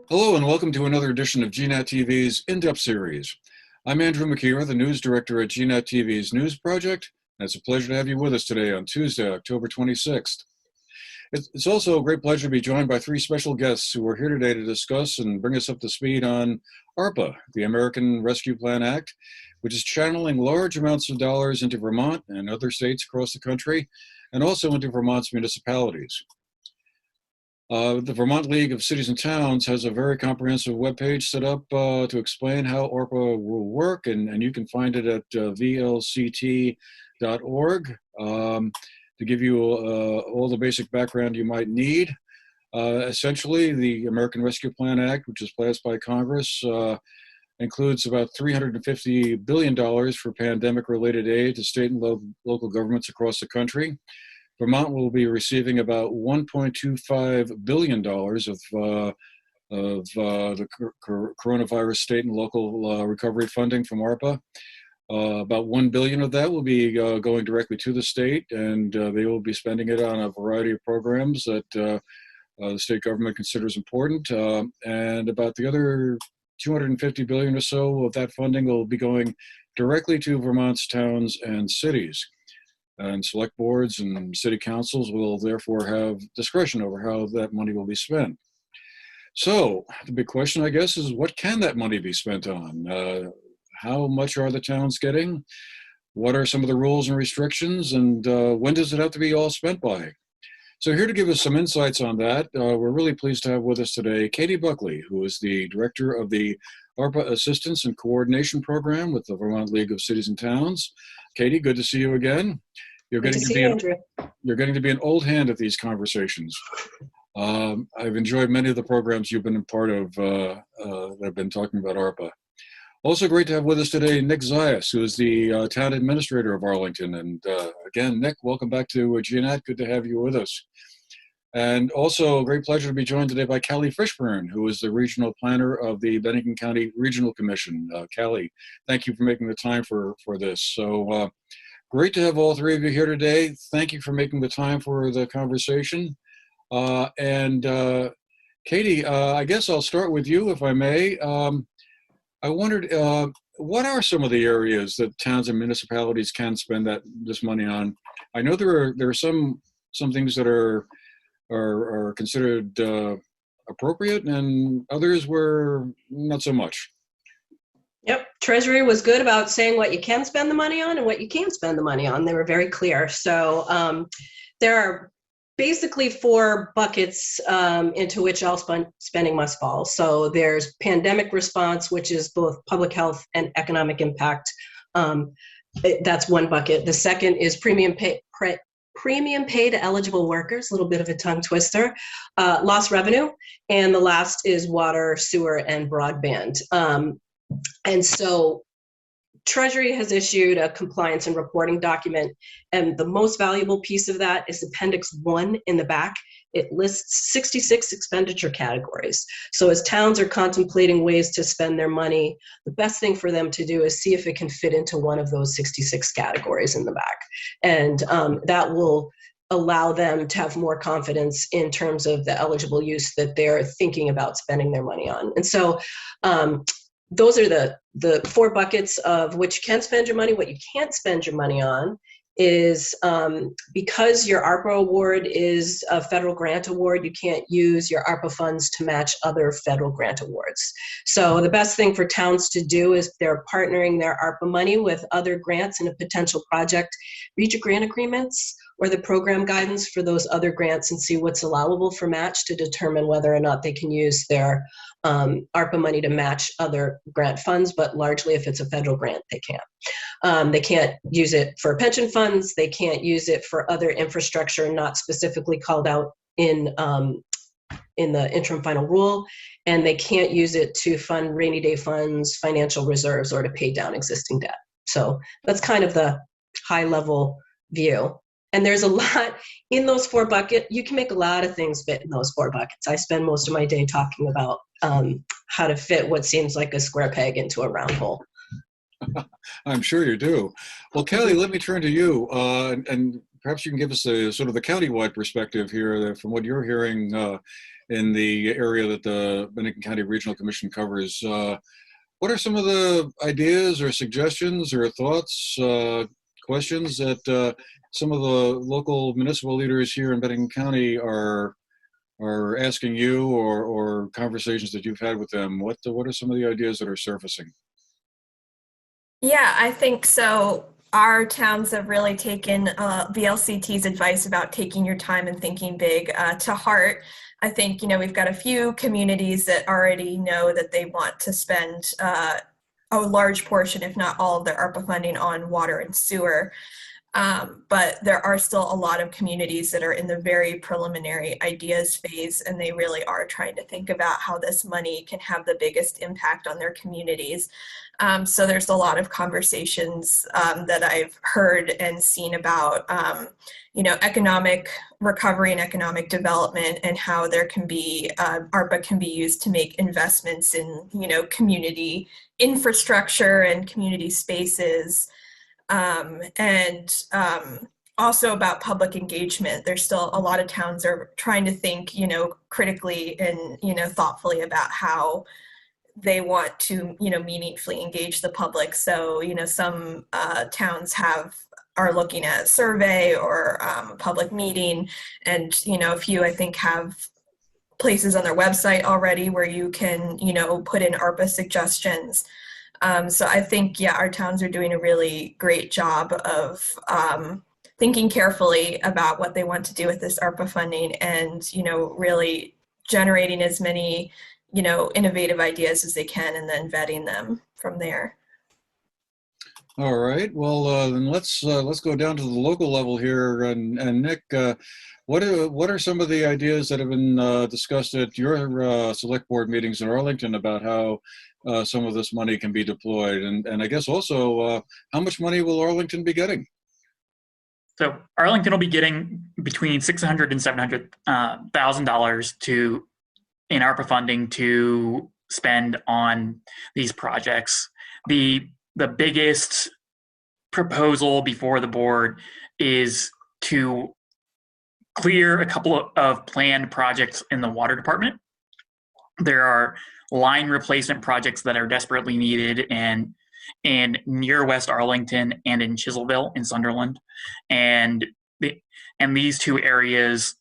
Hello and welcome to another edition of GNAT-TV's In-Depth series. I'm Andrew McKeer, the news director at GNAT-TV's News Project, and it's a pleasure to have you with us today on Tuesday, October 26th. It's also a great pleasure to be joined by three special guests who are here today to discuss and bring us up to speed on ARPA, the American Rescue Plan Act, which is channeling large amounts of dollars into Vermont and other states across the country, and also into Vermont's municipalities. The Vermont League of Cities and Towns has a very comprehensive webpage set up to explain how ARPA will work, and you can find it at vlct.org to give you all the basic background you might need. Essentially, the American Rescue Plan Act, which was passed by Congress, includes about $350 billion for pandemic-related aid to state and local governments across the country. Vermont will be receiving about $1.25 billion of the coronavirus state and local recovery funding from ARPA. About $1 billion of that will be going directly to the state, and they will be spending it on a variety of programs that the state government considers important. And about the other $250 billion or so of that funding will be going directly to Vermont's towns and cities. And select boards and city councils will therefore have discretion over how that money will be spent. So the big question, I guess, is what can that money be spent on? How much are the towns getting? What are some of the rules and restrictions? And when does it have to be all spent by? So here to give us some insights on that, we're really pleased to have with us today Callie Buckley, who is the director of the ARPA Assistance and Coordination Program with the Vermont League of Cities and Towns. Callie, good to see you again. You're getting to be an old hand at these conversations. I've enjoyed many of the programs you've been a part of that have been talking about ARPA. Also great to have with us today Nick Zaiac, who is the town administrator of Arlington. And again, Nick, welcome back to GNAT. Good to have you with us. And also a great pleasure to be joined today by Callie Fishburn, who is the regional planner of the Bennington County Regional Commission. Callie, thank you for making the time for this. So great to have all three of you here today. Thank you for making the time for the conversation. And Katie, I guess I'll start with you, if I may. I wondered, what are some of the areas that towns and municipalities can spend this money on? I know there are some things that are considered appropriate, and others were not so much. Yep, Treasury was good about saying what you can spend the money on and what you can't spend the money on. They were very clear. So there are basically four buckets into which all spending must fall. So there's pandemic response, which is both public health and economic impact. That's one bucket. The second is premium pay to eligible workers, a little bit of a tongue twister, lost revenue, and the last is water, sewer, and broadband. And so Treasury has issued a compliance and reporting document, and the most valuable piece of that is Appendix 1 in the back. It lists 66 expenditure categories. So as towns are contemplating ways to spend their money, the best thing for them to do is see if it can fit into one of those 66 categories in the back. And that will allow them to have more confidence in terms of the eligible use that they're thinking about spending their money on. And so those are the four buckets of which you can spend your money. What you can't spend your money on is because your ARPA award is a federal grant award, you can't use your ARPA funds to match other federal grant awards. So the best thing for towns to do is they're partnering their ARPA money with other grants in a potential project, read your grant agreements or the program guidance for those other grants and see what's allowable for match to determine whether or not they can use their ARPA money to match other grant funds, but largely if it's a federal grant, they can't. They can't use it for pension funds. They can't use it for other infrastructure not specifically called out in the interim final rule, and they can't use it to fund rainy day funds, financial reserves, or to pay down existing debt. So that's kind of the high level view. And there's a lot in those four buckets. You can make a lot of things fit in those four buckets. I spend most of my day talking about how to fit what seems like a square peg into a round hole. I'm sure you do. Well, Callie, let me turn to you and perhaps you can give us a sort of the countywide perspective here from what you're hearing in the area that the Bennington County Regional Commission covers. What are some of the ideas or suggestions or thoughts, questions that some of the local municipal leaders here in Bennington County are asking you, or conversations that you've had with them? What are some of the ideas that are surfacing? Yeah, I think so. Our towns have really taken VLCT's advice about taking your time and thinking big to heart. I think, we've got a few communities that already know that they want to spend a large portion, if not all, of their ARPA funding on water and sewer. But there are still a lot of communities that are in the very preliminary ideas phase, and they really are trying to think about how this money can have the biggest impact on their communities. So there's a lot of conversations that I've heard and seen about, economic recovery and economic development, and how there can be, ARPA can be used to make investments in, community infrastructure and community spaces. Also about public engagement. There's still a lot of towns are trying to think, critically and, thoughtfully about how they want to, meaningfully engage the public. So, some towns are looking at survey or a public meeting, and, a few I think have places on their website already where you can, put in ARPA suggestions. So I think, our towns are doing a really great job of thinking carefully about what they want to do with this ARPA funding, and, really generating as many, innovative ideas as they can, and then vetting them from there. All right. Well, then let's go down to the local level here. And Nick, what are some of the ideas that have been discussed at your select board meetings in Arlington about how some of this money can be deployed? And I guess also, how much money will Arlington be getting? So Arlington will be getting between $600,000 and $700,000 in ARPA funding to spend on these projects. The biggest proposal before the board is to clear a couple of planned projects in the water department. There are line replacement projects that are desperately needed in near West Arlington and in Chiselville in Sunderland. And these two areas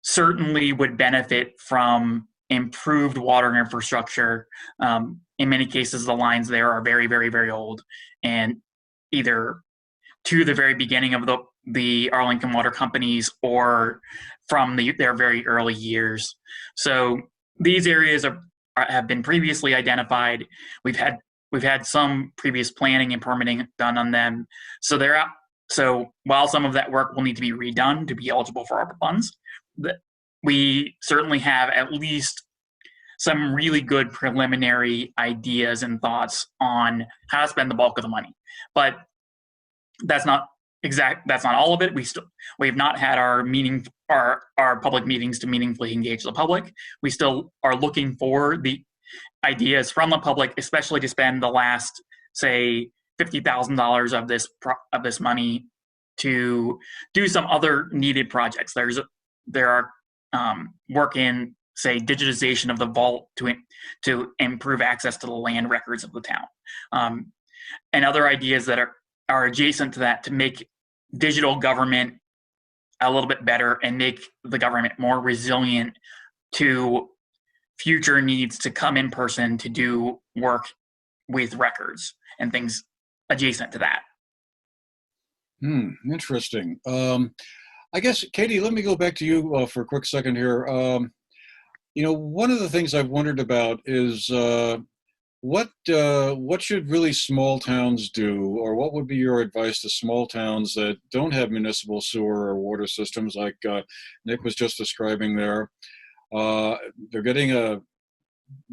certainly would benefit from improved water infrastructure. In many cases, the lines there are very, very, very old, and either to the very beginning of the Arlington water companies or from their very early years. So these areas have been previously identified. We've had some previous planning and permitting done on them. So they're out. So while some of that work will need to be redone to be eligible for ARPA funds, we certainly have at least some really good preliminary ideas and thoughts on how to spend the bulk of the money. But that's not all of it. We've not had our public meetings to meaningfully engage the public. We still are looking for the ideas from the public, especially to spend the last, say, $50,000 of this money to do some other needed projects. There are work in, say, digitization of the vault to improve access to the land records of the town, and other ideas that are adjacent to that to make digital government a little bit better and make the government more resilient to future needs to come in person to do work with records and things adjacent to that. Interesting. I guess, Katie, let me go back to you for a quick second here. One of the things I've wondered about is what should really small towns do, or what would be your advice to small towns that don't have municipal sewer or water systems like Nick was just describing there? They're getting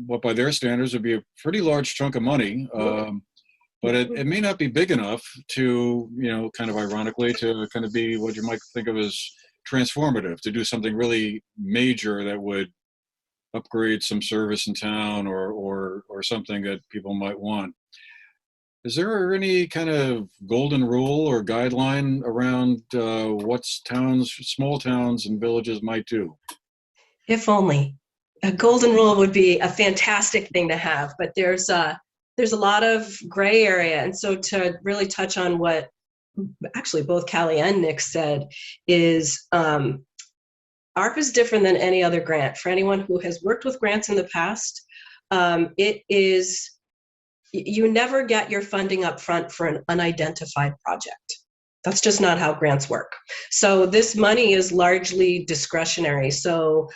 what by their standards would be a pretty large chunk of money, but it may not be big enough to, kind of ironically, to kind of be what you might think of as transformative, to do something really major that would upgrade some service in town or something that people might want. Is there any kind of golden rule or guideline around what small towns and villages might do? If only. A golden rule would be a fantastic thing to have, but there's a lot of gray area. And so to really touch on what actually both Callie and Nick said is ARPA is different than any other grant. For anyone who has worked with grants in the past, you never get your funding up front for an unidentified project. That's just not how grants work. So this money is largely discretionary. So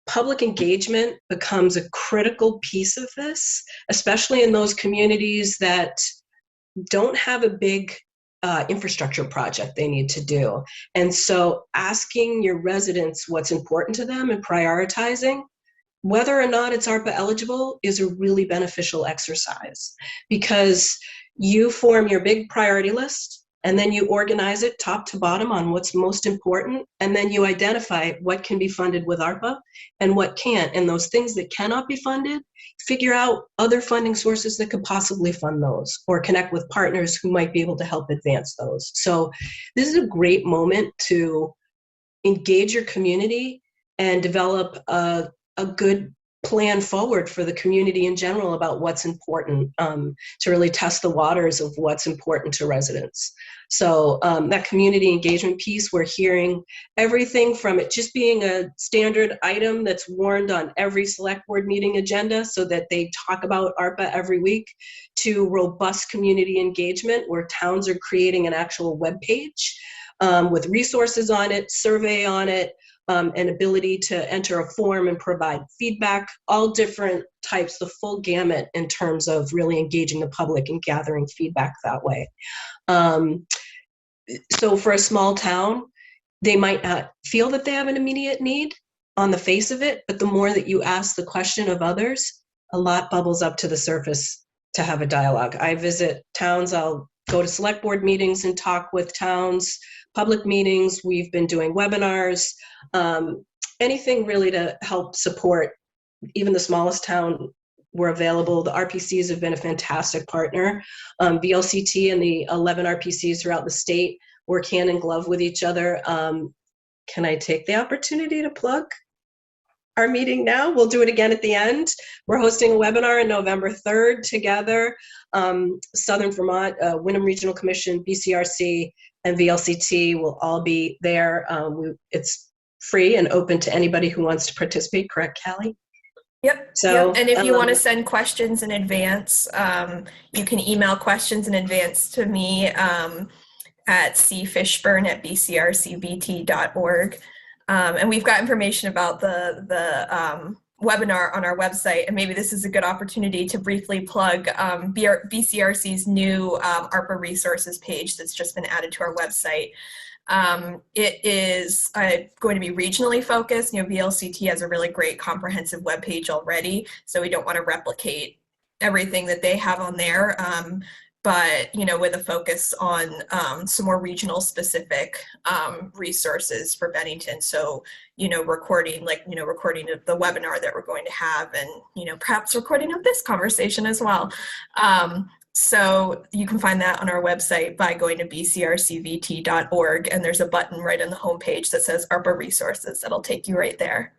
public engagement becomes a critical piece of this, especially in those communities that don't have a big infrastructure project they need to do. And so asking your residents what's important to them and prioritizing whether or not it's ARPA eligible is a really beneficial exercise, because you form your big priority list and then you organize it top to bottom on what's most important, and then you identify what can be funded with ARPA and what can't. And those things that cannot be funded, figure out other funding sources that could possibly fund those, or connect with partners who might be able to help advance those. So this is a great moment to engage your community and develop a good plan forward for the community in general about what's important, to really test the waters of what's important to residents. So that community engagement piece, we're hearing everything from it just being a standard item that's warned on every select board meeting agenda so that they talk about ARPA every week, to robust community engagement where towns are creating an actual web page with resources on it, survey on it, and ability to enter a form and provide feedback, all different types, the full gamut in terms of really engaging the public and gathering feedback that way. So for a small town, they might not feel that they have an immediate need on the face of it, but the more that you ask the question of others, a lot bubbles up to the surface to have a dialogue. I visit towns, I'll go to select board meetings and talk with towns, public meetings, we've been doing webinars, anything really to help support even the smallest town. We're available. The RPCs have been a fantastic partner. VLCT and the 11 RPCs throughout the state work hand in glove with each other. Can I take the opportunity to plug our meeting now? We'll do it again at the end. We're hosting a webinar on November 3rd together. Southern Vermont, Wyndham Regional Commission, BCRC, and VLCT will all be there. It's free and open to anybody who wants to participate, correct, Callie? Yep. So, yep. And if you want to send questions in advance, you can email questions in advance to me at cfishburn@bcrcvt.org. And we've got information about the webinar on our website. And maybe this is a good opportunity to briefly plug BCRC's new ARPA resources page that's just been added to our website. It is going to be regionally focused. You know, VLCT has a really great comprehensive webpage already, so we don't want to replicate everything that they have on there. But, you know, with a focus on some more regional specific resources for Bennington. So, you know, recording of the webinar that we're going to have, and, you know, perhaps recording of this conversation as well. So you can find that on our website by going to bcrcvt.org, and there's a button right on the homepage that says ARPA resources. That'll take you right there.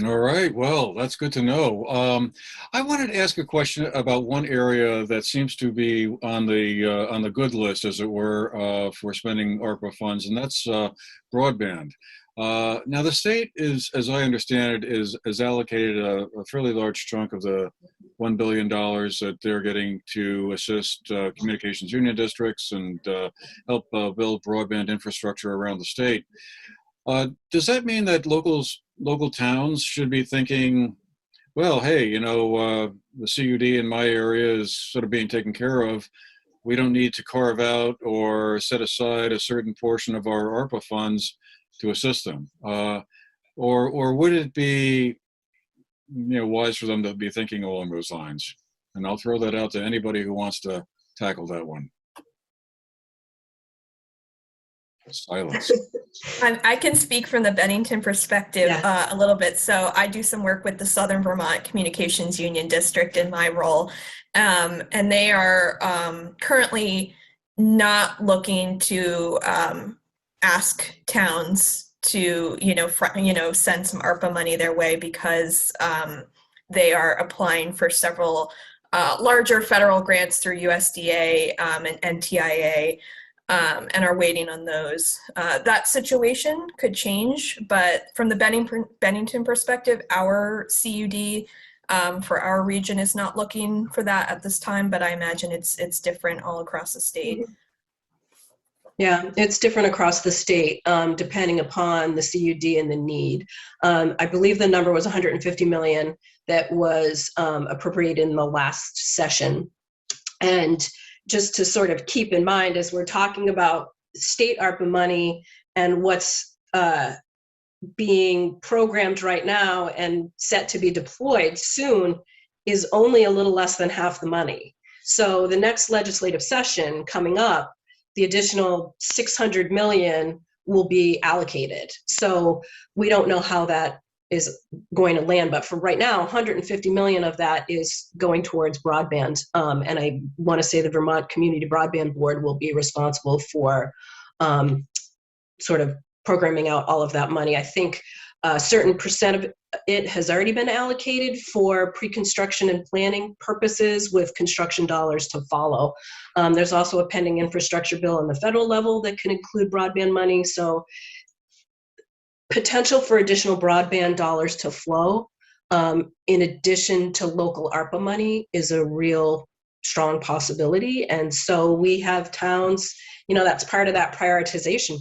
All right, well, that's good to know. I wanted to ask a question about one area that seems to be on the good list, as it were, for spending ARPA funds, and that's broadband. Now, the state is, as I understand it, is allocated a fairly large chunk of the $1 billion that they're getting to assist communications union districts and help build broadband infrastructure around the state. Does that mean that local towns should be thinking, well, hey, you know, the CUD in my area is sort of being taken care of. We don't need to carve out or set aside a certain portion of our ARPA funds to assist them, or would it be, you know, wise for them to be thinking along those lines? And I'll throw that out to anybody who wants to tackle that one. Silence. I can speak from the Bennington perspective Yes. a little bit. So I do some work with the Southern Vermont Communications Union District in my role, and they are currently not looking to ask towns to send some ARPA money their way because they are applying for several larger federal grants through USDA and NTIA. And are waiting on those. That situation could change, but from the Bennington perspective, our CUD for our region is not looking for that at this time, but I imagine it's different all across the state. Yeah, it's different across the state, depending upon the CUD and the need. I believe the number was 150 million that was appropriated in the last session. And just to sort of keep in mind, as we're talking about state ARPA money and what's being programmed right now and set to be deployed soon is only a little less than half the money. So the next legislative session coming up, the additional 600 million will be allocated. So we don't know how that is going to land, but for right now, 150 million of that is going towards broadband. And I want to say the Vermont Community Broadband Board will be responsible for sort of programming out all of that money. I think a certain percent of it has already been allocated for pre-construction and planning purposes with construction dollars to follow. There's also a pending infrastructure bill on the federal level that can include broadband money. So potential for additional broadband dollars to flow in addition to local ARPA money is a real strong possibility. And so we have towns, that's part of that prioritization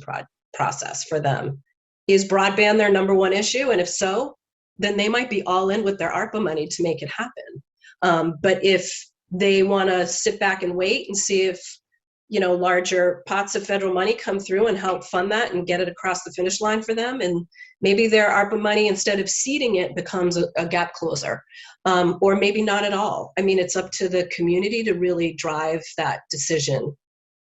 process for them. Is broadband their number one issue? And if so, then they might be all in with their ARPA money to make it happen. But if they want to sit back and wait and see if larger pots of federal money come through and help fund that and get it across the finish line for them. And maybe their ARPA money, instead of seeding it, becomes a gap closer, or maybe not at all. I mean, it's up to the community to really drive that decision.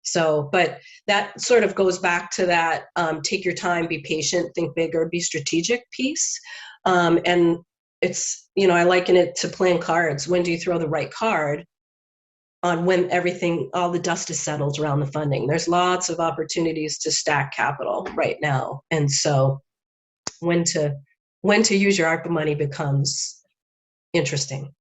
So, but that sort of goes back to that take your time, be patient, think bigger, be strategic piece. And it's, I liken it to playing cards. When do you throw the right card? On when all the dust is settled around the funding. There's lots of opportunities to stack capital right now. And so when to use your ARPA money becomes interesting.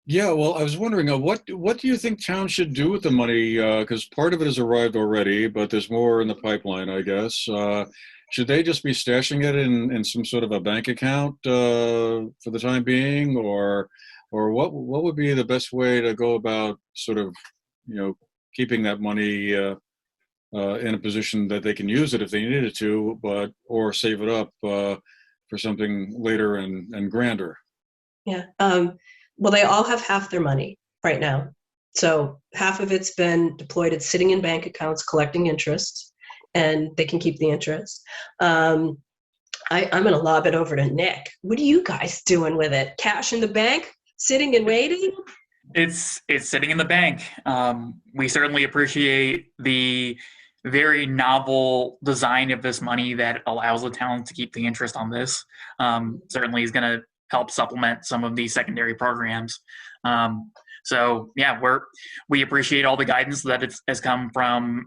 Yeah, well, I was wondering, what do you think towns should do with the money? Because part of it has arrived already, but there's more in the pipeline, I guess. Should they just be stashing it in some sort of a bank account for the time being, or what would be the best way to go about sort of, keeping that money in a position that they can use it if they needed to, or save it up for something later and grander? Yeah. Well, they all have half their money right now. So half of it's been deployed. It's sitting in bank accounts collecting interest, and they can keep the interest. I'm going to lob it over to Nick. What are you guys doing with it? Cash in the bank? Sitting and waiting? It's sitting in the bank. We certainly appreciate the very novel design of this money that allows the town to keep the interest on this. Certainly is going to help supplement some of these secondary programs. So yeah, we appreciate all the guidance that has come from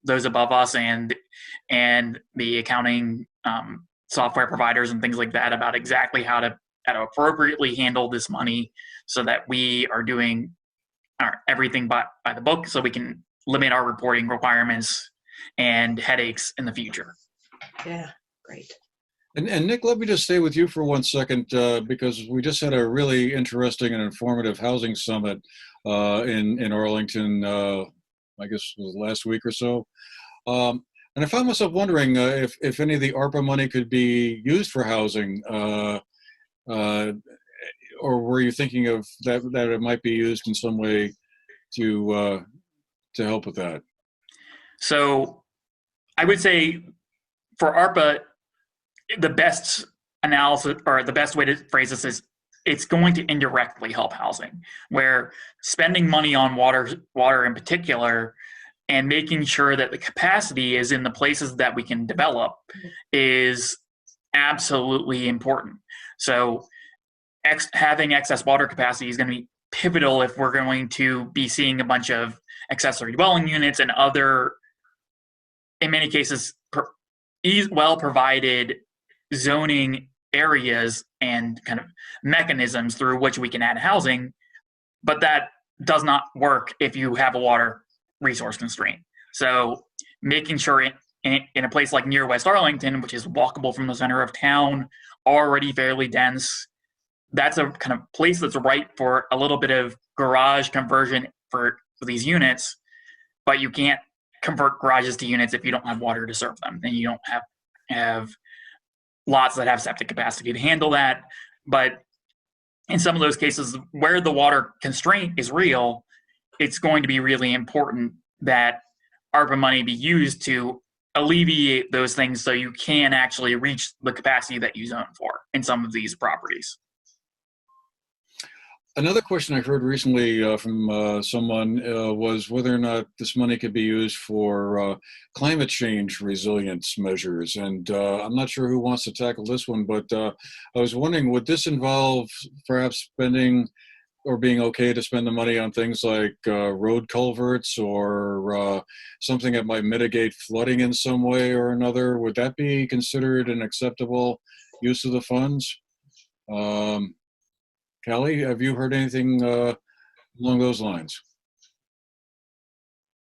those above us and the accounting software providers and things like that about exactly how to appropriately handle this money so that we are doing everything by the book so we can limit our reporting requirements and headaches in the future. Yeah, great. And Nick, let me just stay with you for 1 second because we just had a really interesting and informative housing summit in Arlington, I guess it was last week or so. And I found myself wondering if any of the ARPA money could be used for housing, or were you thinking of that it might be used in some way to help with that? So I would say for ARPA, the best analysis or the best way to phrase this is it's going to indirectly help housing, where spending money on water in particular and making sure that the capacity is in the places that we can develop is absolutely important. So having excess water capacity is going to be pivotal if we're going to be seeing a bunch of accessory dwelling units and other, in many cases, well-provided zoning areas and kind of mechanisms through which we can add housing, but that does not work if you have a water resource constraint. So making sure in a place like near West Arlington, which is walkable from the center of town, already fairly dense, that's a kind of place that's ripe for a little bit of garage conversion for these units, but you can't convert garages to units if you don't have water to serve them. Then you don't have lots that have septic capacity to handle that. But in some of those cases where the water constraint is real, it's going to be really important that ARPA money be used to alleviate those things so you can actually reach the capacity that you zone for in some of these properties. Another question I heard recently from someone was whether or not this money could be used for climate change resilience measures. And I'm not sure who wants to tackle this one, but I was wondering, would this involve perhaps spending or being okay to spend the money on things like road culverts or something that might mitigate flooding in some way or another? Would that be considered an acceptable use of the funds? Callie, have you heard anything along those lines?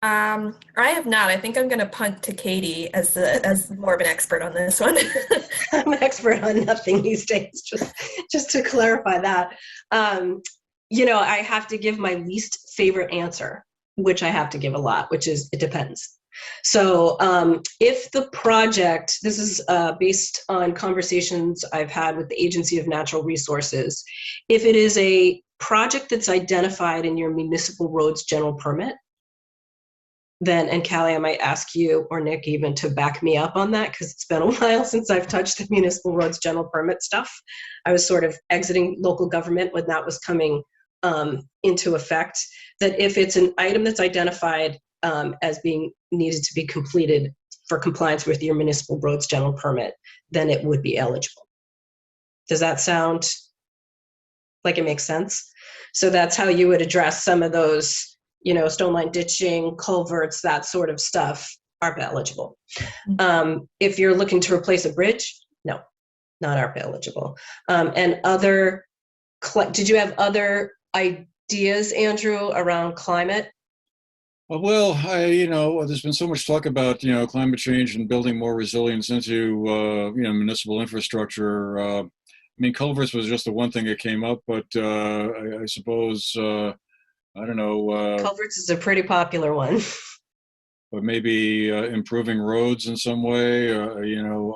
I have not. I think I'm going to punt to Katie as more of an expert on this one. I'm an expert on nothing these days, just to clarify that. I have to give my least favorite answer, which I have to give a lot, which is it depends. So if the project, this is based on conversations I've had with the Agency of Natural Resources, if it is a project that's identified in your municipal roads general permit, then, and Callie, I might ask you or Nick even to back me up on that because it's been a while since I've touched the municipal roads general permit stuff. I was sort of exiting local government when that was coming into effect, that if it's an item that's identified as being needed to be completed for compliance with your municipal roads general permit, then it would be eligible. Does that sound like it makes sense? So that's how you would address some of those, stone line ditching, culverts, that sort of stuff, ARPA eligible. If you're looking to replace a bridge, no, not ARPA eligible. And other, did you have other ideas, Andrew, around climate? Well, there's been so much talk about, climate change and building more resilience into, municipal infrastructure. I mean, culverts was just the one thing that came up, but I suppose, I don't know. Culverts is a pretty popular one. But maybe improving roads in some way, I'm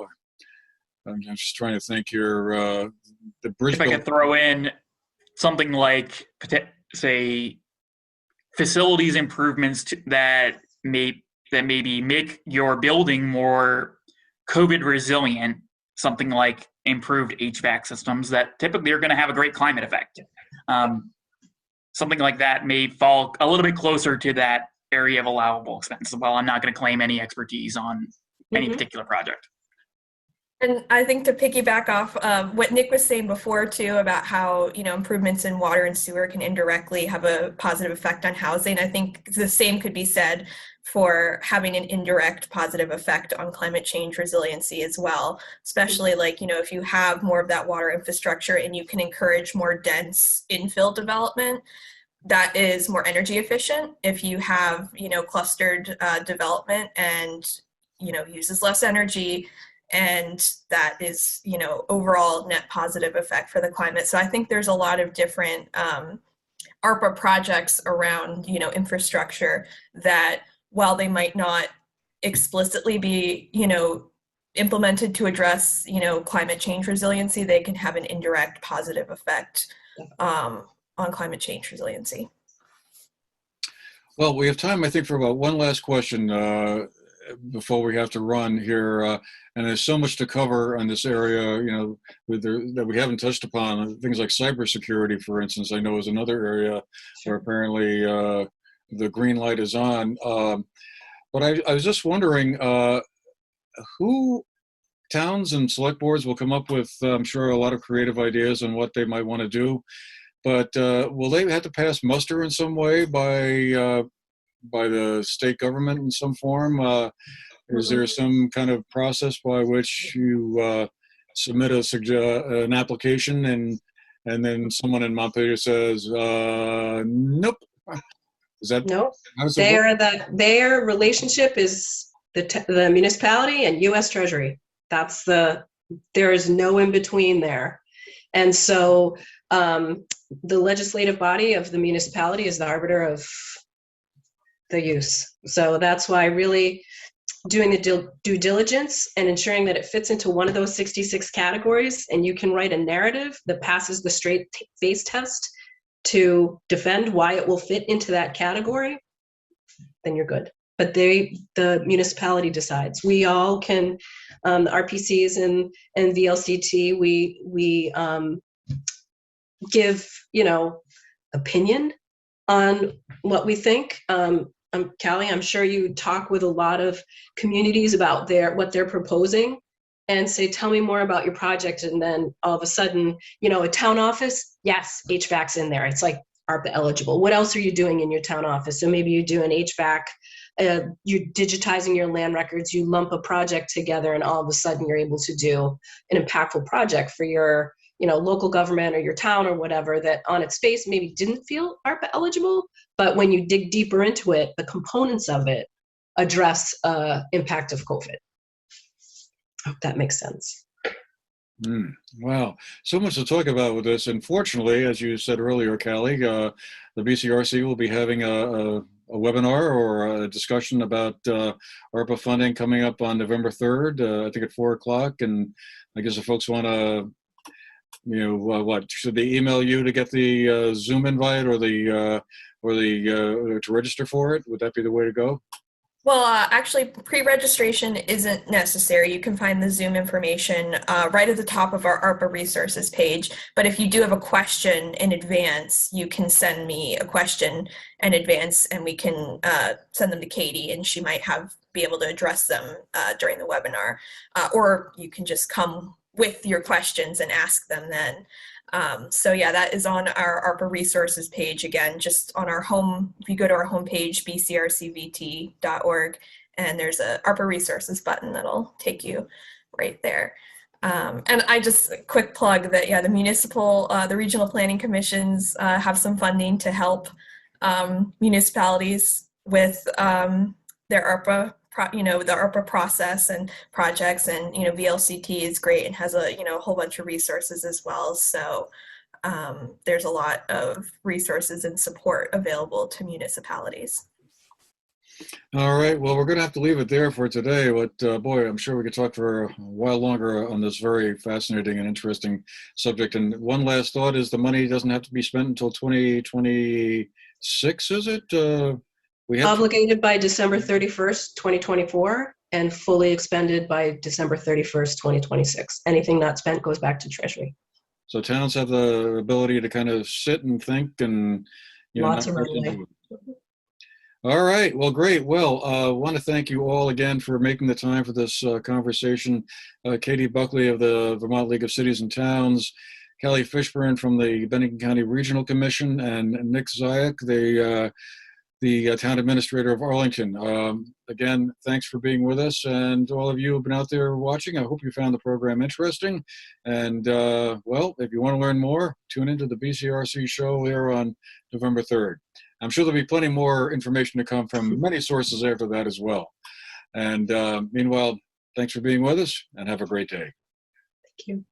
just trying to think here. The bridge. If I could throw in something like, say, facilities improvements that maybe make your building more COVID resilient, something like improved HVAC systems that typically are going to have a great climate effect. Something like that may fall a little bit closer to that area of allowable expense. Well, I'm not going to claim any expertise on any particular project. And I think to piggyback off what Nick was saying before too about how, improvements in water and sewer can indirectly have a positive effect on housing, I think the same could be said for having an indirect positive effect on climate change resiliency as well, especially if you have more of that water infrastructure and you can encourage more dense infill development that is more energy efficient. If you have, clustered development and, uses less energy, and that is, overall net positive effect for the climate. So I think there's a lot of different ARPA projects around, infrastructure that while they might not explicitly be, implemented to address, climate change resiliency, they can have an indirect positive effect on climate change resiliency. Well, we have time, I think, for about one last question before we have to run here. And there's so much to cover on this area, that we haven't touched upon. Things like cybersecurity, for instance, I know is another area where apparently the green light is on. But I was just wondering who towns and select boards will come up with, I'm sure, a lot of creative ideas on what they might want to do. But will they have to pass muster in some way by the state government in some form? Is there some kind of process by which you submit an application and then someone in Montpelier says, nope? Is that No, how does it work? their relationship is the municipality and U.S. Treasury. There is no in between there. And so the legislative body of the municipality is the arbiter of the use. So that's why really doing the due diligence and ensuring that it fits into one of those 66 categories, and you can write a narrative that passes the straight face test to defend why it will fit into that category, then you're good. But the municipality decides. We all can, the RPCs and VLCT, we give, opinion on what we think. Callie, I'm sure you talk with a lot of communities about what they're proposing and say, tell me more about your project. And then all of a sudden, a town office, yes, HVAC's in there. It's like ARPA eligible. What else are you doing in your town office? So maybe you do an HVAC, you're digitizing your land records, you lump a project together, and all of a sudden you're able to do an impactful project for your local government or your town or whatever that on its face maybe didn't feel ARPA eligible, but when you dig deeper into it, the components of it address impact of COVID. I hope that makes sense. Wow, so much to talk about with this. Unfortunately, as you said earlier, Callie, the BCRC will be having a webinar or a discussion about ARPA funding coming up on November 3rd, I think at 4 o'clock. And I guess if folks want to, what should they email you to get the Zoom invite or the to register for it? Would that be the way to go? Well, actually, pre-registration isn't necessary. You can find the Zoom information right at the top of our ARPA resources page. But if you do have a question in advance, you can send me a question in advance, and we can send them to Katie, and she might be able to address them during the webinar. Or you can just come with your questions and ask them then. So yeah, that is on our ARPA resources page. Again, just on our home, if you go to our homepage, bcrcvt.org, and there's a ARPA resources button that'll take you right there. And I just quick plug that, yeah, the regional planning commissions have some funding to help municipalities with their ARPA the ARPA process and projects, and VLCT is great and has a whole bunch of resources as well. So there's a lot of resources and support available to municipalities. All right, well, we're going to have to leave it there for today, but boy, I'm sure we could talk for a while longer on this very fascinating and interesting subject. And one last thought is the money doesn't have to be spent until 2026, is it? Obligated by December 31st, 2024, and fully expended by December 31st, 2026. Anything not spent goes back to Treasury. So towns have the ability to kind of sit and think and, lots of runway. All right. Well, great. Well, I want to thank you all again for making the time for this conversation. Katie Buckley of the Vermont League of Cities and Towns, Callie Fishburn from the Bennington County Regional Commission, and Nick Zaiac, the town administrator of Arlington. Again, thanks for being with us, and all of you who've been out there watching. I hope you found the program interesting. And well, if you want to learn more, tune into the BCRC show here on November 3rd. I'm sure there'll be plenty more information to come from many sources after that as well. And meanwhile, thanks for being with us, and have a great day. Thank you.